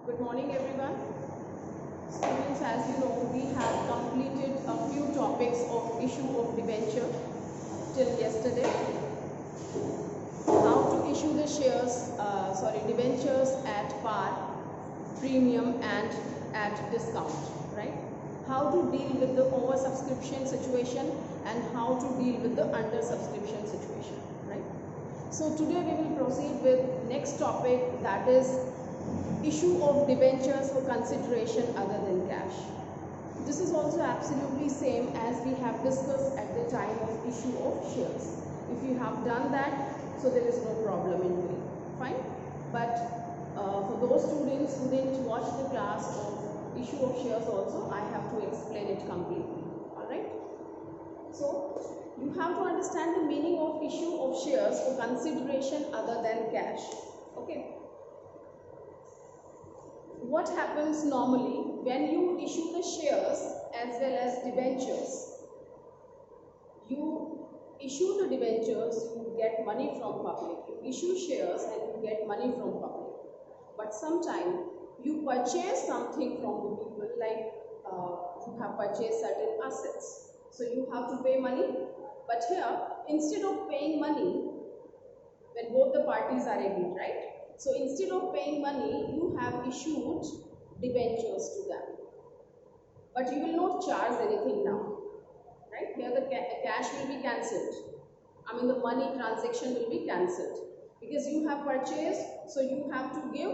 Good morning, everyone. Students, as you know, we have completed a few topics of issue of debenture till yesterday. How to issue the debentures at par, premium, and at discount, right? How to deal with the oversubscription situation and how to deal with the undersubscription situation, right? So today we will proceed with next topic, that is issue of debentures for consideration other than cash. This is also absolutely same as we have discussed at the time of issue of shares. If you have done that, so there is no problem in doing, fine. But for those students who didn't watch the class of issue of shares also, I have to explain it completely, alright. So you have to understand the meaning of issue of shares for consideration other than cash, okay. What happens normally when you issue the shares as well as debentures? You issue the debentures, you get money from public. You issue shares and you get money from public. But sometimes you purchase something from the people, like you have purchased certain assets. So you have to pay money. But here, instead of paying money, when both the parties are agreed, right? So instead of paying money, you have issued debentures to them. But you will not charge anything now, right? Here the cash will be cancelled. The money transaction will be cancelled because you have purchased, so you have to give,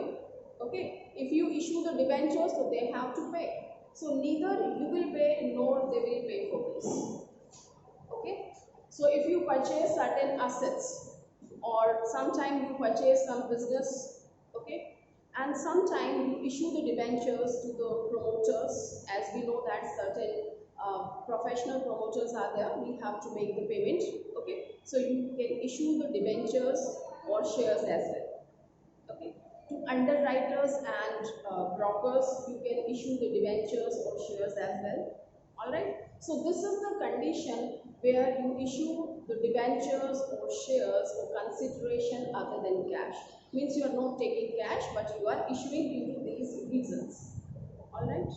okay? If you issue the debentures, so they have to pay. So neither you will pay nor they will pay for this, okay? So if you purchase certain assets, or sometime you purchase some business, okay, and sometime you issue the debentures to the promoters, as we know that certain professional promoters are there, we have to make the payment, okay. So you can issue the debentures or shares as well, okay. To underwriters and brokers, you can issue the debentures or shares as well, alright. So this is the condition where you issue the debentures or shares for consideration other than cash. Means you are not taking cash, but you are issuing due to these reasons, alright.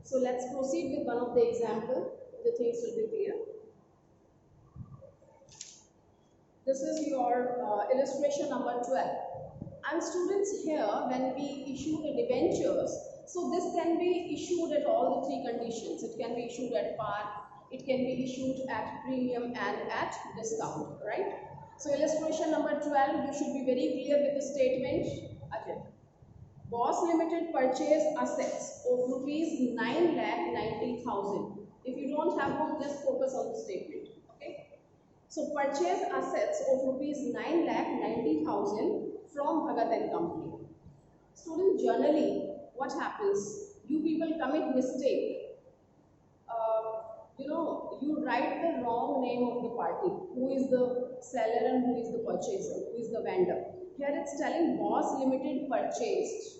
So let's proceed with one of the example, the things will be clear. This is your illustration number 12. And students, here when we issue the debentures, so this can be issued at all the three conditions. It can be issued at par, it can be issued at premium and at discount, right? So illustration number 12, you should be very clear with the statement. Again, Boss Limited purchased assets of rupees 9,90,000. If you don't have book, just focus on the statement, okay? So purchase assets of rupees 9,90,000 from Bhagat and Company. Student, generally what happens, you people commit mistake. You write the wrong name of the party, who is the seller and who is the purchaser, who is the vendor. Here it's telling Boss Limited purchased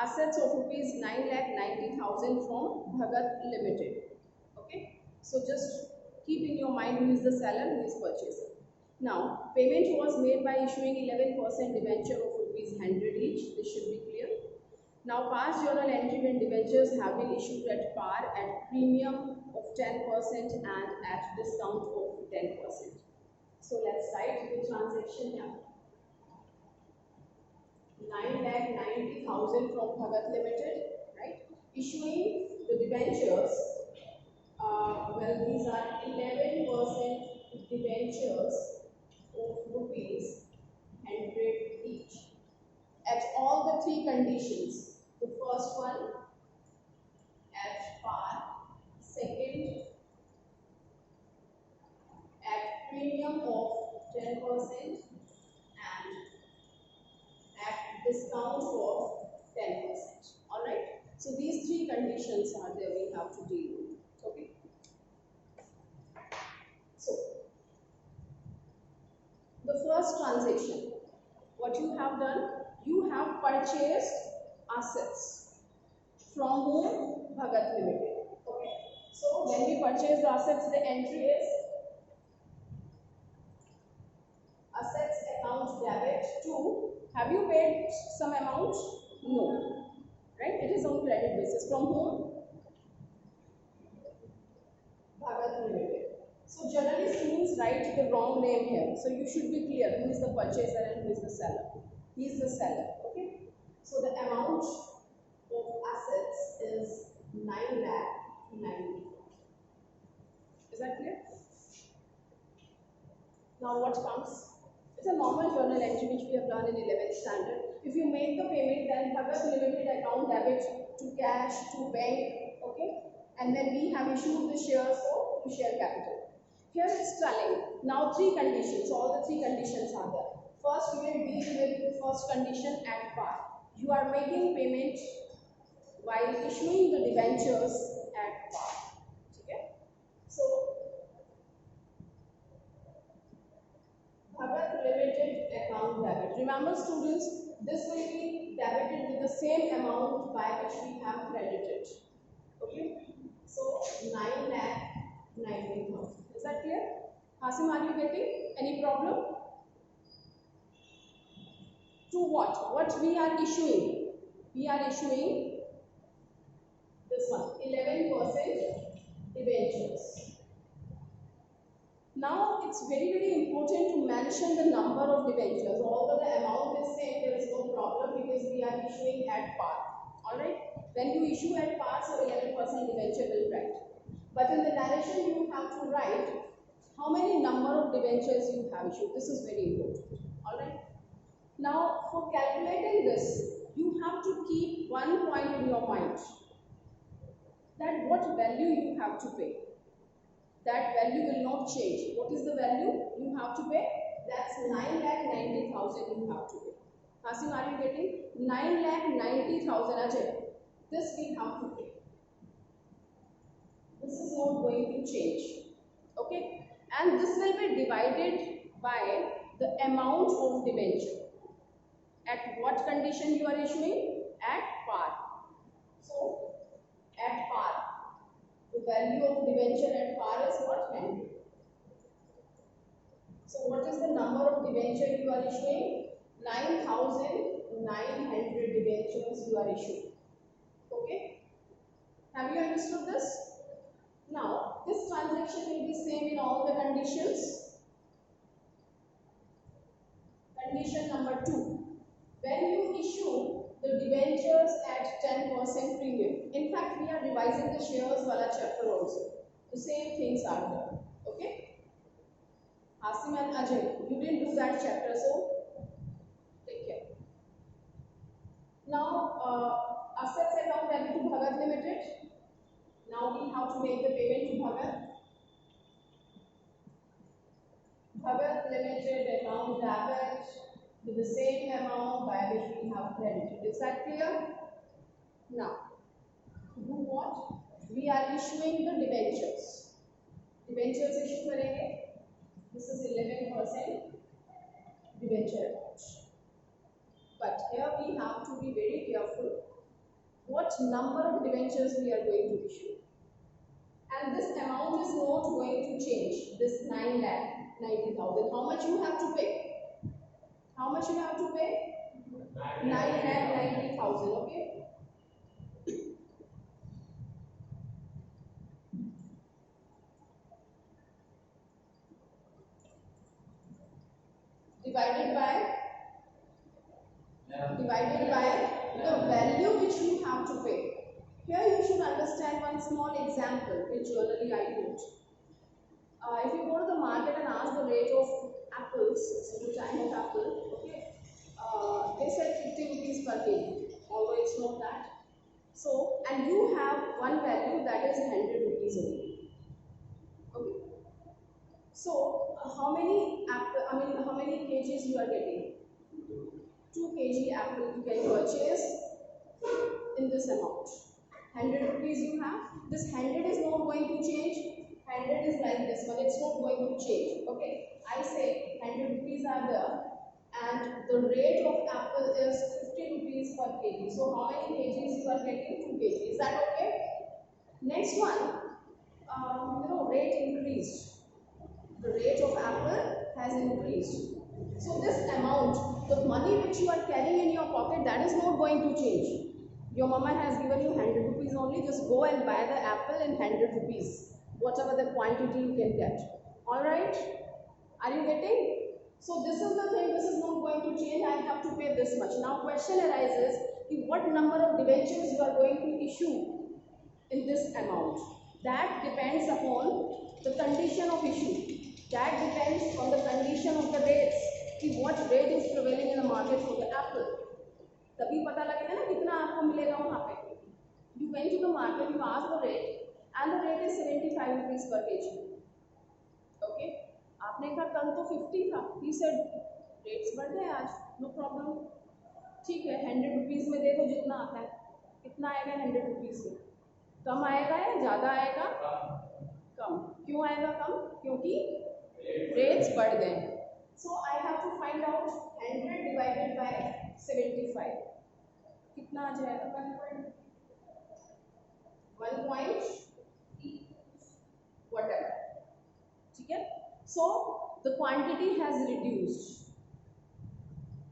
assets of rupees 9,90,000 from Bhagat Limited, okay. So just keep in your mind who is the seller, who is purchaser. Now, payment was made by issuing 11% debenture of rupees 100 each. This should be clear. Now, past journal entry when debentures have been issued at par, at premium of 10% and at discount of 10%. So let's write the transaction here. 9,90,000 from Bhagat Limited, right? Issuing the debentures. Well, these are 11% debentures of rupees 100 each at all the three conditions. The first one at par, second at premium of 10% and at discount of 10%. Alright. So these three conditions are there we have to deal with. Okay. So the first transaction, what you have done, you have purchased assets from whom? Bhagat Limited. Okay. So when we purchase the assets, the entry is assets account debit to. Have you paid some amount? No. premises. From whom? Bhagat Limited. So generally students write the wrong name here. So you should be clear who is the purchaser and who is the seller. He is the seller. Okay. So the amount of assets is 9,90,000. Is that clear? Now what comes? It's a normal journal entry which we have done in 11th standard. If you make the payment, then Bhagat Limited account debit to cash to bank, okay? And then we have issued the shares for share capital. Here it's telling now three conditions. All the three conditions are there. First, we will deal with the first condition at par. You are making payment while issuing the debentures at par. Okay? So Bhagat Limited account debit. Remember students, this will be debited with the same amount by which we have credited. Okay? So 9,90,000. Is that clear? Hasim, are you getting? Any problem? To what? What we are issuing? We are issuing this one, 11% debentures. Now it's very important to mention the number of debentures. Although the amount is same, there is no problem because we are issuing at par. Alright? When you issue at par, so 11% debenture will write. But in the narration you have to write how many number of debentures you have issued. This is very important. Alright? Now for calculating this, you have to keep one point in your mind. That what value you have to pay. That value will not change. What is the value you have to pay? That's 9,90,000 you have to pay. Hasim, are you getting? 9,90,000 Ajay. This we have to pay. This is not going to change. Okay? And this will be divided by the amount of debenture. At what condition you are issuing? At par. So, at par. The value of debenture at par is what? 100. So, what is the number of debenture you are issuing? 9,900 debentures you are issuing. Okay? Have you understood this? Now, this transaction will be same in all the conditions. Condition number 2. When you issue the debentures at 10% premium, in fact, we are revising the shares wala chapter also. The same things are there. Okay? Hasim and Ajay, you didn't do that chapter, so take care. Now, assets account debit to Bhagat Limited. Now we have to make the payment to Bhagat. Bhagat Limited account debit with the same amount by which we have credited. Is that clear? Now, to do what? We are issuing the debentures. Debentures issue karenge. This is 11% debenture amount. But here we have to be very careful what number of debentures we are going to issue. And this amount is not going to change. This 9,90,000. How much you have to pay? How much you have to pay? 9,90,000. Okay. Divided by the value which you have to pay. Here you should understand one small example which generally I put. If you go to the market and ask the rate of apples, so the time of apple, okay, they said 50 rupees per kg, although it's not that. So, and you have one value that is 100 rupees only. Okay. So, how many kgs you are getting? 2 kg apple you can purchase in this amount. 100 rupees you have. This 100 is not going to change. 100 is like this one. It's not going to change. Okay. I say 100 rupees are there and the rate of apple is 50 rupees per kg. So how many kgs you are getting? 2 kg. Is that okay? Next one, rate increased. The rate of apple has increased. So this amount, the money which you are carrying in your pocket, that is not going to change. Your mama has given you 100 rupees only, just go and buy the apple in 100 rupees, whatever the quantity you can get. Alright? Are you getting? So this is the thing, this is not going to change, I have to pay this much. Now question arises, what number of debentures you are going to issue in this amount. That depends upon the condition of issue. That depends on the condition of the rates. What rate is prevailing in the market for the apple. तभी पता लगेगा ना कितना आपको मिलेगा वहाँ पे. You went to the market, you asked the rate, and the rate is 75 rupees per kg. Okay? आपने कहा कल तो 50 था. He said rates बढ़ गए आज, no problem. ठीक है, 100 रुपीज़ में देखो जितना आता है. कितना आएगा 100 रुपीज़ में? कम आएगा या ज़्यादा आएगा? कम. क्यों आएगा कम? क्योंकि रेट्स बढ़ गए हैं. So I have to find out 100 divided by 75. कितना आ जाएगा? 1 whatever. ठीक है? So the quantity has reduced.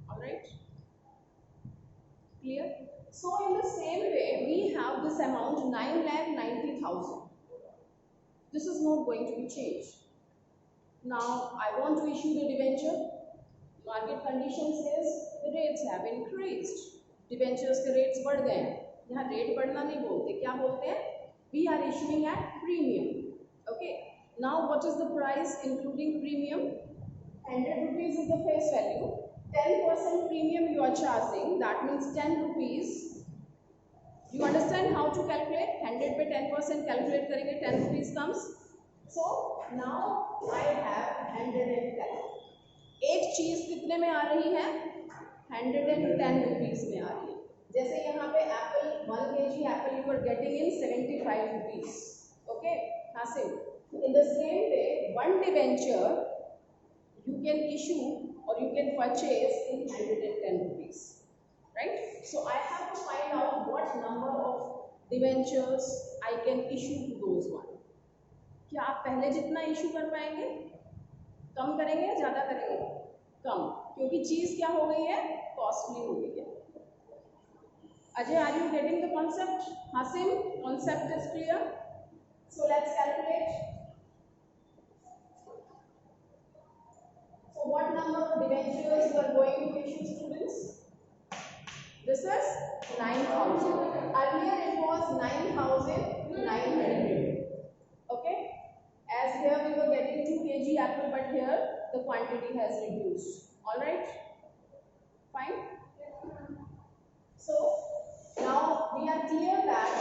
All right? Clear? So in the same way, we have this amount 9,90,000. This is not going to be changed. Now I want to issue the debenture. Market condition says the rates have increased. Debentures के rates बढ़ गए हैं. यहाँ rate बढ़ना नहीं बोलते, क्या बोलते हैं? We are issuing at premium. Okay. Now what is the price including premium? 100 rupees is the face value. 10% premium you are charging. That means 10 rupees. You understand how to calculate? 100 पे 10% calculate करेंगे, 10 rupees comes. So now I have 110. एक चीज कितने में आ रही है? 110 rupees में आ रही है. जैसे यहाँ पे Apple 1 kg Apple you are getting in 75 rupees. Okay, Hasim. In the same way, one debenture you can issue or you can purchase in 110 rupees. Right? So I have to find out what number of debentures I can issue to those one. क्या आप पहले जितना issue कर पाएंगे? कम करेंगे या ज़्यादा करेंगे? कम, क्योंकि चीज़ क्या हो गई है? कॉस्टली हो गई है. Ajay, are you getting the concept? Hasim, concept is clear? So let's calculate. So what number of debentures you are going to issue, students? This is 9,000. Earlier it was 9,900. Okay? As here we were getting 2 kg apple, but here the quantity has reduced. All right? Fine? So now we are clear that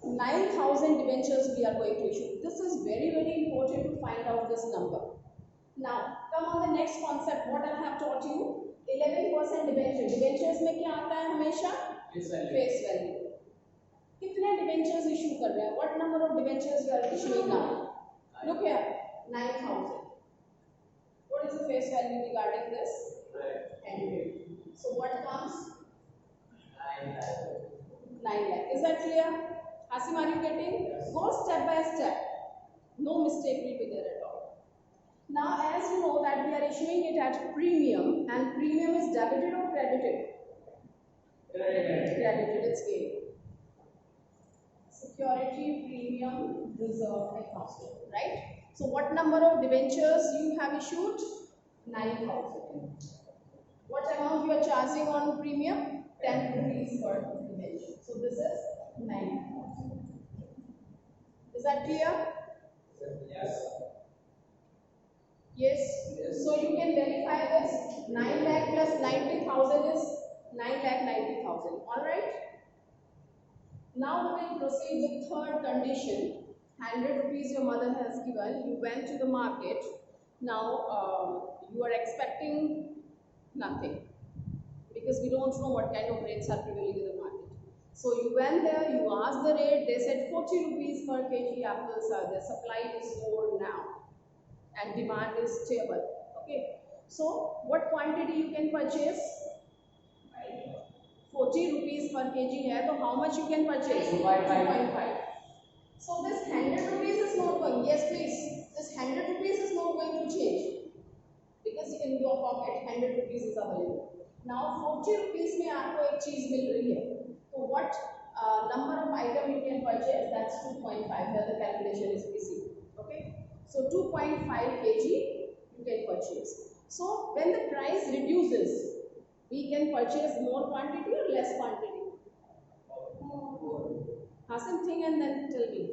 9,000 debentures we are going to issue. This is very, very important to find out this number. Now come on the next concept. What I have taught you. 11% debenture. Debentures में क्या आता है हमेशा? Face value. कितने debentures issue कर रहे हैं? What number of debentures you are issuing now? Look here, 9,000. What is the face value regarding this? 100. So what comes? 9 lakh. Is that clear? Hasim, are you getting? Go step by step. No mistake will be there at all. Now, as you know that we are issuing it at premium, and premium is debited or credited? Credited, it's gain. Security premium reserve account, right? So, what number of debentures you have issued? 9,000. What amount you are charging on premium? 10 rupees per debenture. So, this is 9,000. Is that clear? Yes. Yes. So you can verify this. 9 lakh plus 90,000 is 9,90,000. All right. Now we will proceed with third condition. 100 rupees your mother has given. You went to the market. Now you are expecting nothing because we don't know what kind of rates are prevailing in the market. So you went there. You asked the rate. They said 40 rupees per kg apples are there. Supply is more now. And demand is stable. Okay, so what quantity you can purchase? 40 rupees per kg hai, so how much you can purchase? 2.5. So this 100 rupees is not going. Yes, please. This 100 rupees is not going to change because in your pocket 100 rupees is available. Now 40 rupees में आपको एक चीज मिल रही है. So what purchase, that's 2.5. Here the calculation is easy. Okay, so 2.5 kg you can purchase. So when the price reduces, we can purchase more quantity or less quantity? Hasan, think and then tell me.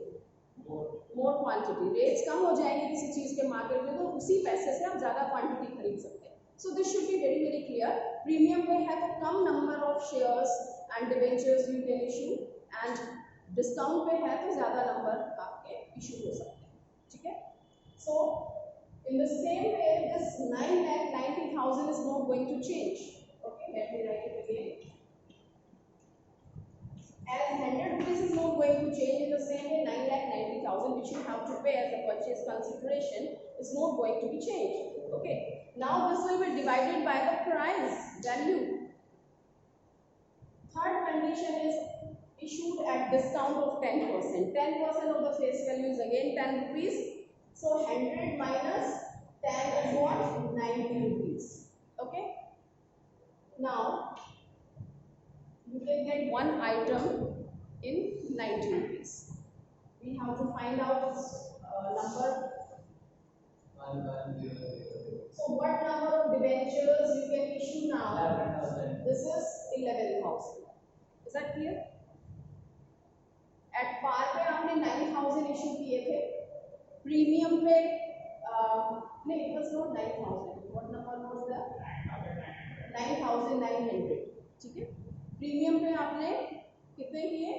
More quantity. Rates कम हो जाएंगे किसी चीज के market में तो उसी पैसे से आप ज्यादा क्वांटिटी खरीद सकते हैं. So this should be very very clear. Premium पे है तो कम number of shares and debentures you can issue, and discount पे है तो ज्यादा number आपके issue हो सकते हैं. ठीक है? So in the same way, this 9,90,000 is not going to change. Okay, let me write it again. As 100 rupees is not going to change, in the same way 9,90,000 which you have to pay as a purchase consideration is not going to be changed. Okay. Now this will be divided by the price value. Third condition is issued at discount of 10%. 10% of the face value is again 10 rupees. So 100 minus 10 is what? 90 rupees. Okay. Now you can get one item in 90 rupees. We have to find out this number. So what number of debentures you can issue now? 11,000. This is 11,000. Is that clear? At par पे हमने 9,000 issue किए थे. Premium पे नहीं, it was not 9,000. What number was that? 9,900. ठीक है? Premium पे आपने कितने किए?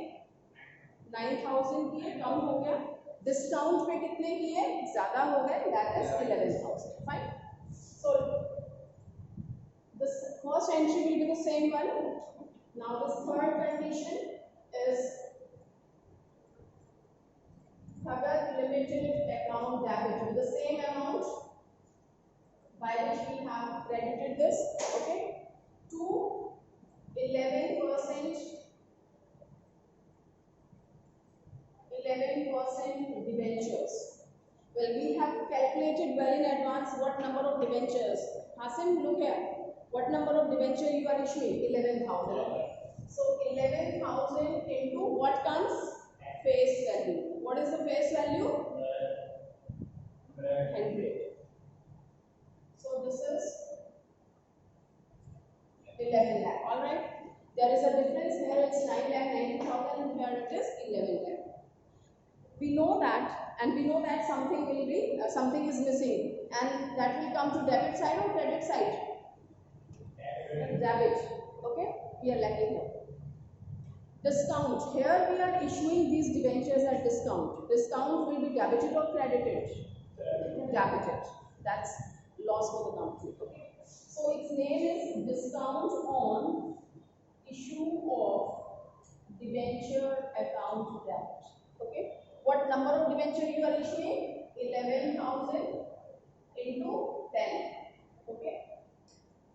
9,000 किए, कम हो गया. डिस्काउंट पे कितने किए? ज्यादा हो गए, that is 11,000. Fine. So this first entry will be the same one. Now the third condition is Bhagat Limited account debit with the same amount by which we have credited this. Okay, to 11% debentures. Well, we have calculated well in advance what number of debentures. Hasan, look here. What number of debenture you are issuing? 11,000. So 11,000 into what comes? Face value. What is the face value? 100. So this is 11 lakh. All right. There is a difference. Here it's 9,90,000 and here it is 11 lakh. We know that, and we know that something will be something is missing, and that will come to debit side or credit side. Debit. Okay. We are lacking here. Discount. Here we are issuing these debentures at discount. Discount will be debited or credited? Debited. That's loss for the company. Okay. So its name is discount on issue of debenture account debt. Okay. What number of debenture you are issuing? 11,000 into 10. Okay.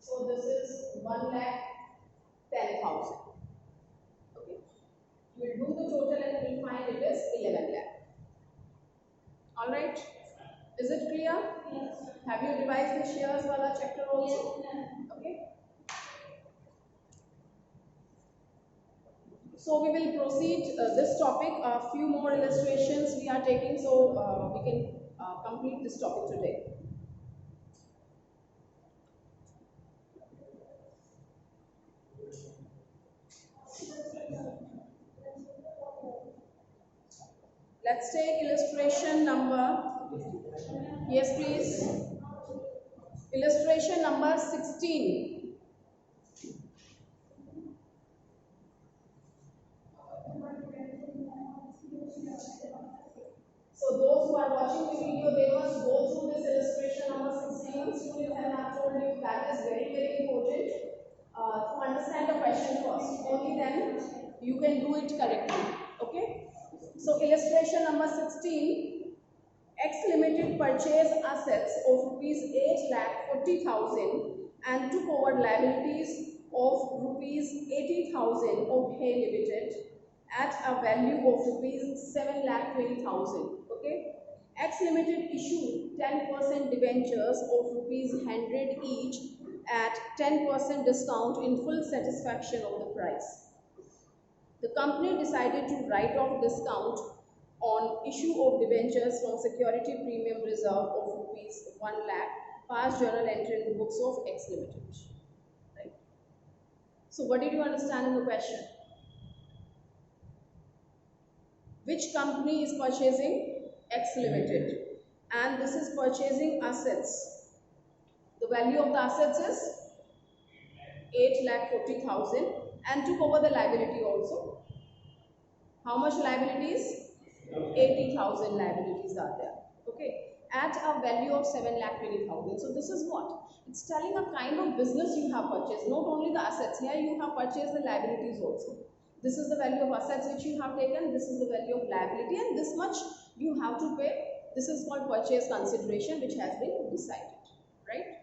So this is 1,10,000. Okay. We will do the total and we will find it is 11 lakh. All right. Is it clear? Yes. Have you revised the shares wala chapter also? Yes. Okay. So we will proceed this topic. A few more illustrations we are taking, so we can complete this topic today. Let's take illustration number. Yes, please. Illustration number 16. So those who are watching the video, they must go through this illustration number 16. Students, and I have told you that is very very important to understand the question first. Only then you can do it correctly. Okay. So illustration number 16, X Limited purchased assets of rupees 8,40,000 and took over liabilities of rupees 80,000 of Hay Limited at a value of rupees 7,20,000. Okay. X Limited issued 10% debentures of rupees 100 each at 10% discount in full satisfaction of the price. The company decided to write off discount on issue of debentures from security premium reserve of rupees 1 lakh, past journal entry in the books of X Limited. Right. So what did you understand in the question? Which company is purchasing? X Limited. And this is purchasing assets. The value of the assets is 8,40,000 and took over the liability also. How much liabilities? 80,000 liabilities are there. Okay. At a value of 7,20,000. So this is what? It's telling a kind of business you have purchased. Not only the assets. Here you have purchased the liabilities also. This is the value of assets which you have taken. This is the value of liability, and this much you have to pay. This is called purchase consideration, which has been decided. Right?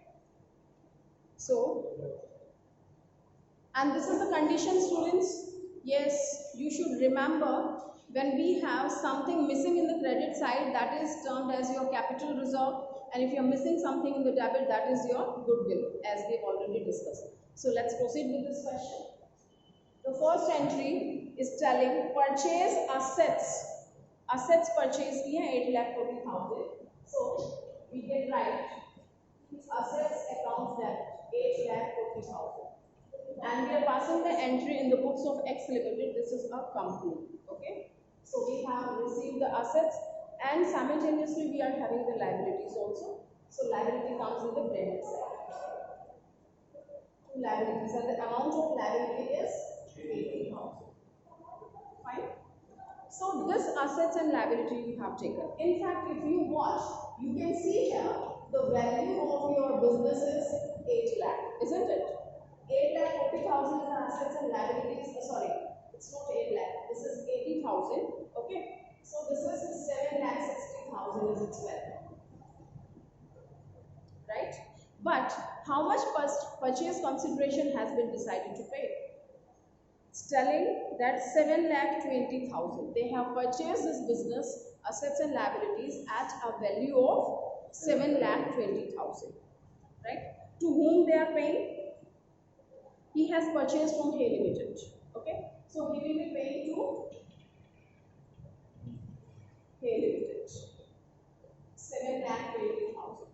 So, and this is the condition, students. Yes, you should remember, when we have something missing in the credit side, that is termed as your capital reserve, and if you are missing something in the debit, that is your goodwill, as we have already discussed. So let's proceed with this question. The first entry is telling purchase assets. Assets purchase की है 8,40,000. So we can write assets account that 8,40,000. And we are passing the entry in the books of X Limited. This is a company. Okay. So we have received the assets, and simultaneously we are having the liabilities also. So liability comes in the credit side. Two liabilities, and the amount of liability is 80,000. Fine. So this assets and liability you have taken. In fact, if you watch, you can see here the value of your business is 8 lakh, isn't it? 8,40,000 is the assets and liabilities. Sorry, it's not 8 lakh. This is 80,000. Okay. So this is 7,60,000 is its value. Right? But how much purchase consideration has been decided to pay? It's telling that 7,20,000. They have purchased this business, assets and liabilities, at a value of 7,20,000. Right? To whom they are paying? He has purchased from Hay Limited. Okay? So he will be paying to Hay Limited. 7,20,000.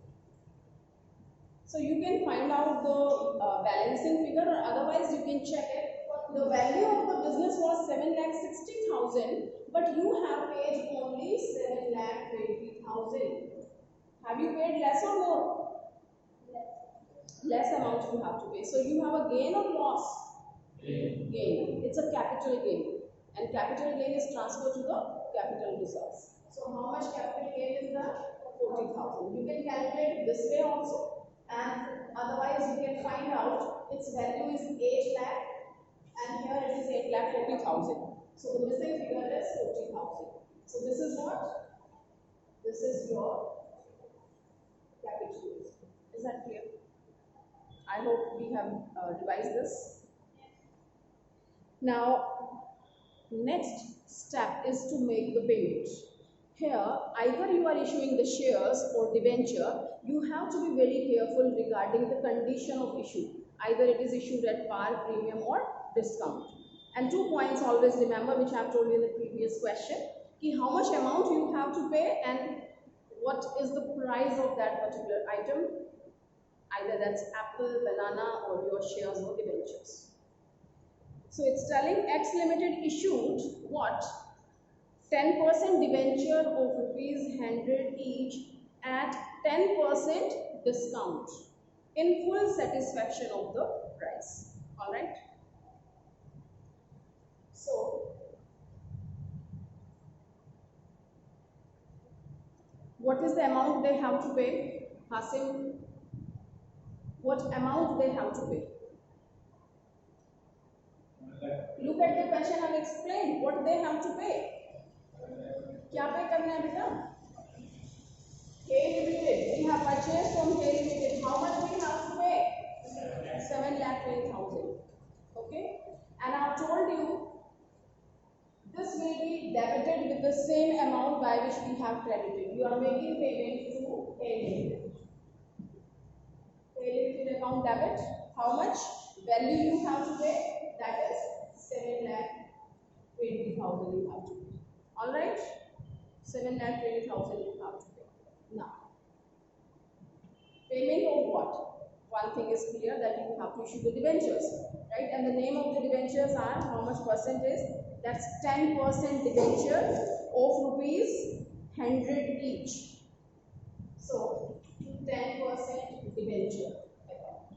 So you can find out the balancing figure, or otherwise you can check it. The value of the business was 7,60,000, but you have paid only 7,20,000. Have you paid less or more? Less amount you have to pay. So you have a gain or loss? Gain. It's a capital gain, and capital gain is transferred to the capital reserves. So how much capital gain is that? 40,000. You can calculate it this way also, and otherwise you can find out its value is 8 lakh, and here it is 8,40,000. So the missing figure is 40,000. So this is what? This is your capital reserve. Is that clear? I hope we have revised this. Now, next step is to make the payment. Here, either you are issuing the shares or debenture, you have to be very careful regarding the condition of issue. Either it is issued at par, premium, or discount. And 2 points always remember, which I have told you in the previous question, ki how much amount you have to pay and what is the price of that particular item. Either that's apple, banana, or your shares or debentures. So it's telling X Limited issued what? 10% debenture of rupees 100 each at 10% discount in full satisfaction of the price. Alright. So what is the amount they have to pay? Hasim, what amount they have to pay? Look at the question and explain what they have to pay. क्या पे करना है बेटा? Hay Limited. We have purchased from Hay Limited. How much we have to pay? 7,20,000. Okay. And I have told you this will be debited with the same amount by which we have credited. You are making payment to Hay Limited. Hay Limited account debit. How much value you have to pay? That is 7 lakh 20,000 you have to pay. All right, 7,20,000 you have to pay. Now, payment of what? One thing is clear, that you have to issue the debentures, right? And the name of the debentures are how much percentage? That's 10% debenture of rupees 100 each. So 10% debenture account.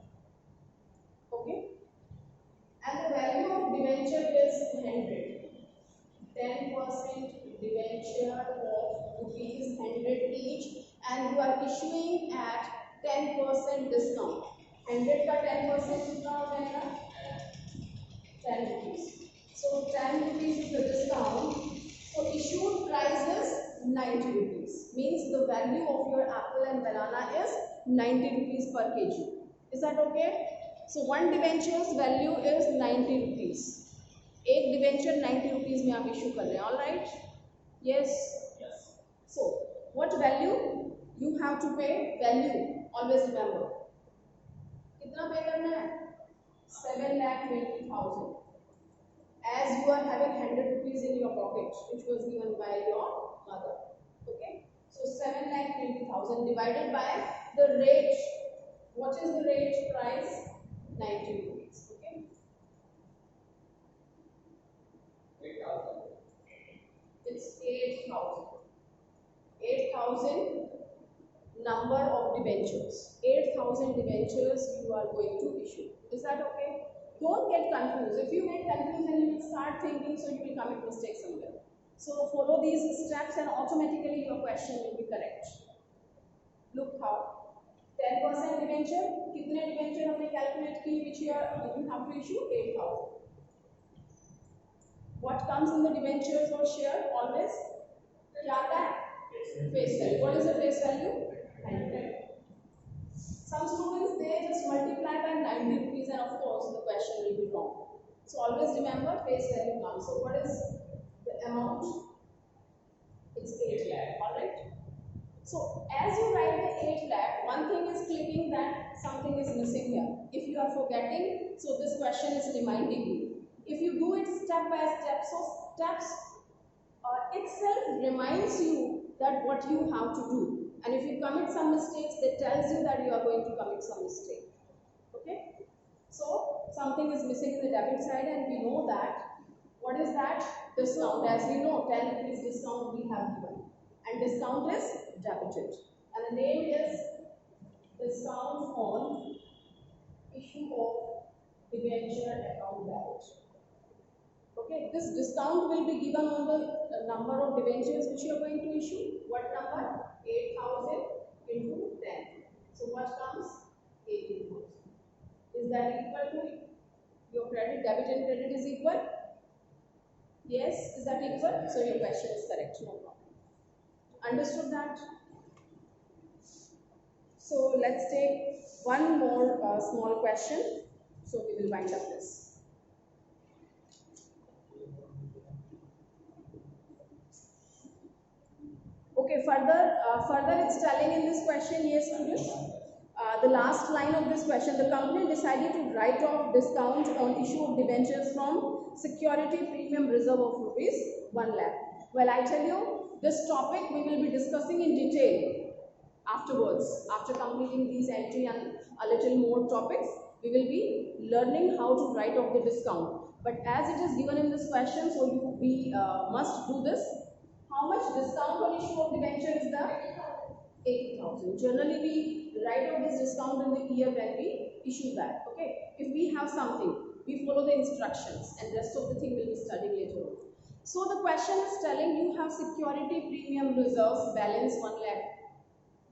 Okay? And the value of debenture is 100. 10% debenture of rupees 100 each, and you are issuing at 10% discount. 100 का 10% कितना हो जाएगा? 10 rupees. So 10 rupees is the discount. So issued price is 90 rupees. Means the value of your apple and banana is 90 rupees per kg. Is that okay? So one debenture's value is 90 rupees. एक debenture 90 rupees में आप issue कर रहे हैं. All right? Yes. So what value you have to pay? Value always remember. कितना pay करना है? 7,20,000. As you are having 100 rupees in your pocket, which was given by your mother. Okay? So 7,20,000 divided by the rate. What is the rate price? 90 rupees. Okay? It's 8,000. 8,000 number of debentures. 8,000 debentures you are going to issue. Is that okay? Don't get confused. If you get confused, then you will start thinking, so you will commit mistakes somewhere. So follow these steps and automatically your question will be correct. Look how. 10% debenture. कितने debenture हमने calculate की which you have to issue? 8,000. What comes in the debentures or share? Always क्या आता है? Face value. What is the face value? 100. Some students, they just multiply by 90 rupees and of course the question will be wrong. So always remember face value comes. So what is the amount? It's 8 lakh. Alright. So as you write the 8 lakh, one thing is clicking that something is missing here. If you are forgetting, so this question is reminding you. If you do it step by step, so steps itself reminds you that what you have to do. And if you commit some mistakes, it tells you that you are going to commit some mistake. Okay? So something is missing in the debit side, and we know that. What is that? Discount. As we know, 10 rupees discount we have given. And discount is debited. And the name is discount on issue of debenture account debit. Okay, this discount will be given on the number of debentures which you are going to issue. What number? 8,000 into 10. So what comes? 18,000. Is that equal to your credit? Debit and credit is equal? Yes, is that equal? So your question is correct. No problem. Understood that? So let's take one more small question. So we will wind up this. Okay, further it's telling in this question, yes students, the last line of this question, the company decided to write off discount on issue of debentures from security premium reserve of rupees 1 lakh. Well, I tell you, this topic we will be discussing in detail afterwards. After completing these entry and a little more topics, we will be learning how to write off the discount. But as it is given in this question, so we must do this. How much discount on issue of debenture is there? 80,000. Generally, we write off this discount in the year when we issue that. Okay. If we have something, we follow the instructions, and rest of the thing will be studied later on. So the question is telling you have security premium reserves balance 1 lakh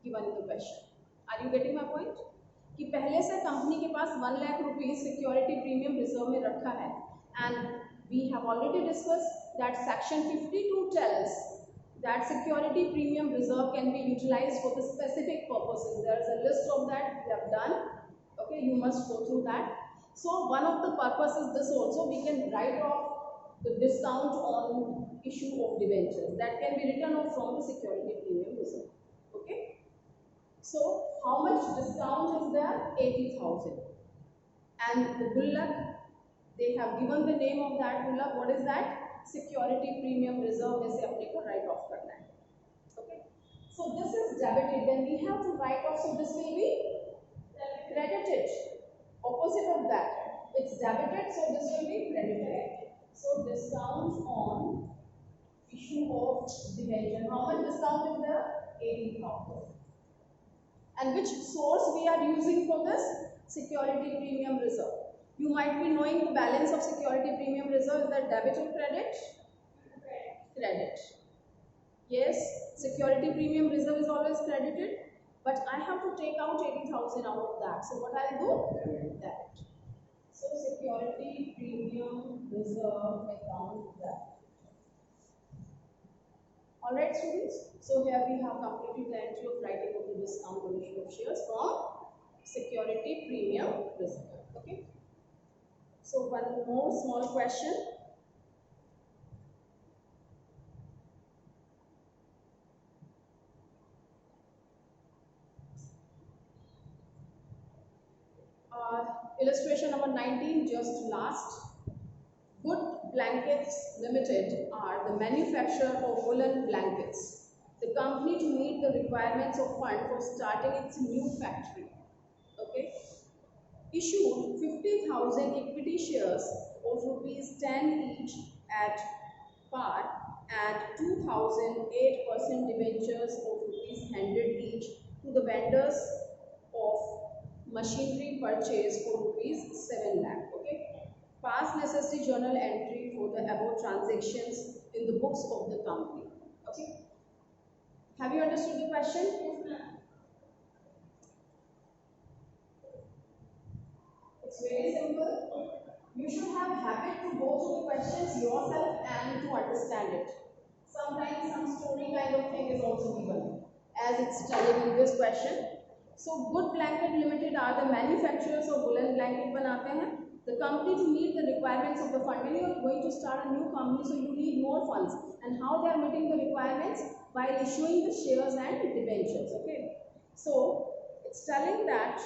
given in the question. Are you getting my point? कि पहले से company के पास 1 lakh rupees security premium reserve में रखा है, and we have already discussed that section 52 tells that security premium reserve can be utilized for the specific purposes. There is a list of that we have done. Okay, you must go through that. So one of the purposes this also, we can write off the discount on issue of debentures that can be written off from the security premium reserve. Okay. So how much discount is there? 80,000. And the Gullak, they have given the name of that Gullak. What is that? Security premium reserve में से अपने को write off करना है. Okay, so this is debited, then we have to write off, so this will be credited. Opposite of that, it's debited, so this will be credited. So discount on issue of debenture. How much discount is there? 80,000. And which source we are using for this? Security premium reserve. You might be knowing the balance of security premium reserve. Is that debit or credit? Credit. Yes, security premium reserve is always credited. But I have to take out 80,000 out of that. So what I'll do? That. So security premium reserve account that. Alright students. So here we have completed the entry of writing of the discount on issue of shares from security premium reserve. Okay. So one more small question. Illustration number 19, just last. Good Blankets Limited are the manufacturer of woolen blankets. The company, to meet the requirements of fund for starting its new factory, okay, issued 50,000 equity shares of ₹10 each at par and 2,008% debentures of ₹100 each to the vendors of machinery purchase for ₹7 lakh. Okay, past necessity journal entry for the above transactions in the books of the company. Okay, have you understood the question? Yes, ma'am. It's very simple. You should have habit to go through the questions yourself and to understand it. Sometimes some story kind of thing is also given as it's telling in this question. So Good Blanket Limited are the manufacturers of woolen blanket बनाते हैं. The company, to meet the requirements of the fund. When you are going to start a new company, so you need more funds. And how they are meeting the requirements? By issuing the shares and debentures. Okay. So it's telling that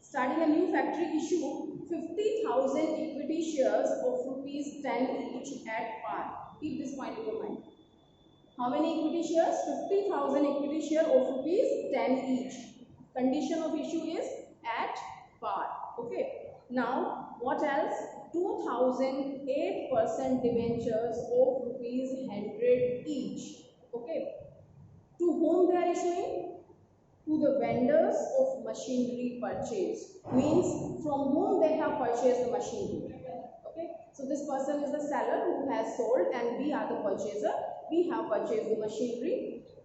starting a new factory, issue 50,000 equity shares of ₹10 each at par. Keep this point in your mind. How many equity shares? 50,000 equity share of ₹10 each. Condition of issue is at par. Okay. Now, what else? 2,008% debentures of ₹100 each. Okay. To whom they are issuing? To the vendors of machinery purchase. Means from whom they have purchased the machinery. Okay. So this person is the seller who has sold and we are the purchaser. We have purchased the machinery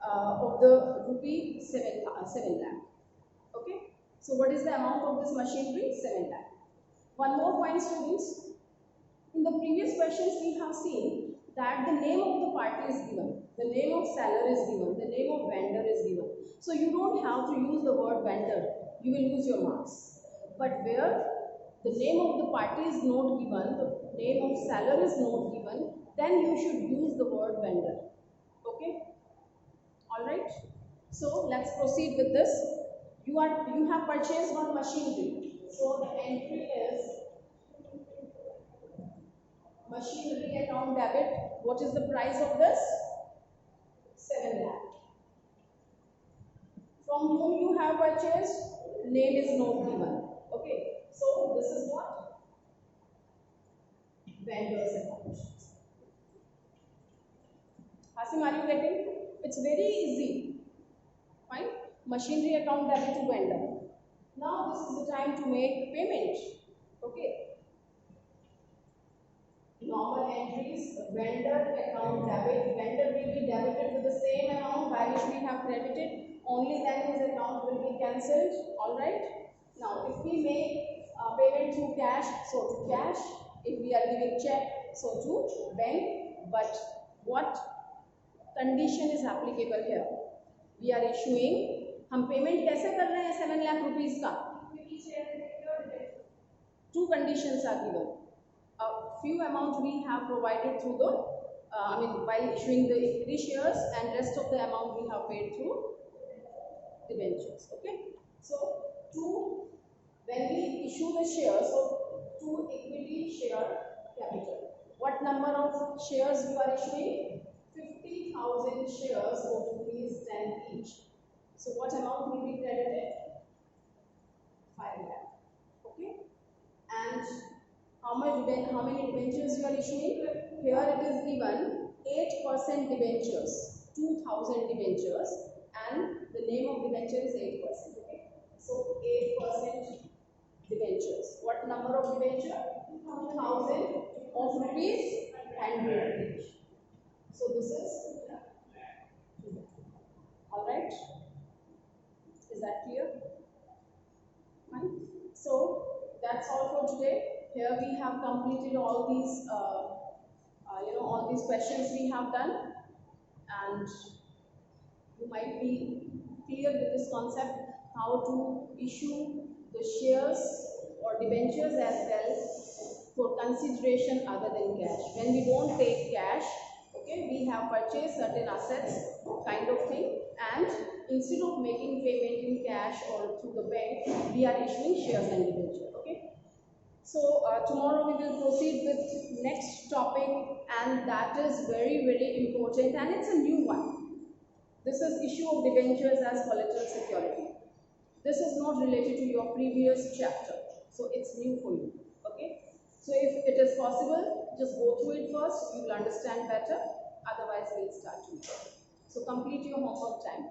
of the ₹7 lakh. Okay. So what is the amount of this machinery? 7 lakh. One more point, students. In the previous questions we have seen that the name of the party is given, the name of seller is given, the name of vendor is given. So you don't have to use the word vendor. You will lose your marks. But where the name of the party is not given, the name of seller is not given, then you should use the word vendor. Okay. All right. So let's proceed with this. You have purchased one machinery. So the entry is machinery account debit. What is the price of this? 7 lakh. From whom you have purchased? Name is not given. Okay. So this is what? Vendor's account. Hasim, are you getting? It's very easy. Fine. Machinery account debit to vendor. Now this is the time to make payment. Okay. Normal entries, vendor account debit. Vendor will be debited with the same amount by which we have credited. Only then his account will be cancelled. All right. Now, if we make payment through cash, so to cash. If we are giving check, so to bank. But what condition is applicable here? We are issuing. हम payment कैसे कर रहे हैं 7 lakh rupees का? Two conditions are given. A few amount we have provided through the, while issuing the equity shares, and rest of the amount we have paid through debentures. Okay. So when we issue the shares, so to equity share capital. What number of shares you are issuing? 50,000 shares of rupees 10 each. So what amount will be credited? 5 lakh. Okay. And how many debentures you are issuing? Here it is given 8% debentures, 2,000 debentures, and the name of debenture is 8%. Okay. So 8% debentures. What number of debenture? 2,000 of rupees and each. So this is all right. Is that clear? Fine. So that's all for today. Here we have completed all these, all these questions we have done, and you might be clear with this concept how to issue the shares or debentures as well for consideration other than cash. When we don't take cash, okay, we have purchased certain assets kind of thing, and instead of making payment in cash or through the bank, we are issuing shares and debenture. Okay. So tomorrow we will proceed with next topic, and that is very important, and it's a new one. This is issue of debentures as collateral security. This is not related to your previous chapter, so it's new for you. Okay. So if it is possible, just go through it first. You will understand better. Otherwise, we'll start tomorrow. So complete your homework time.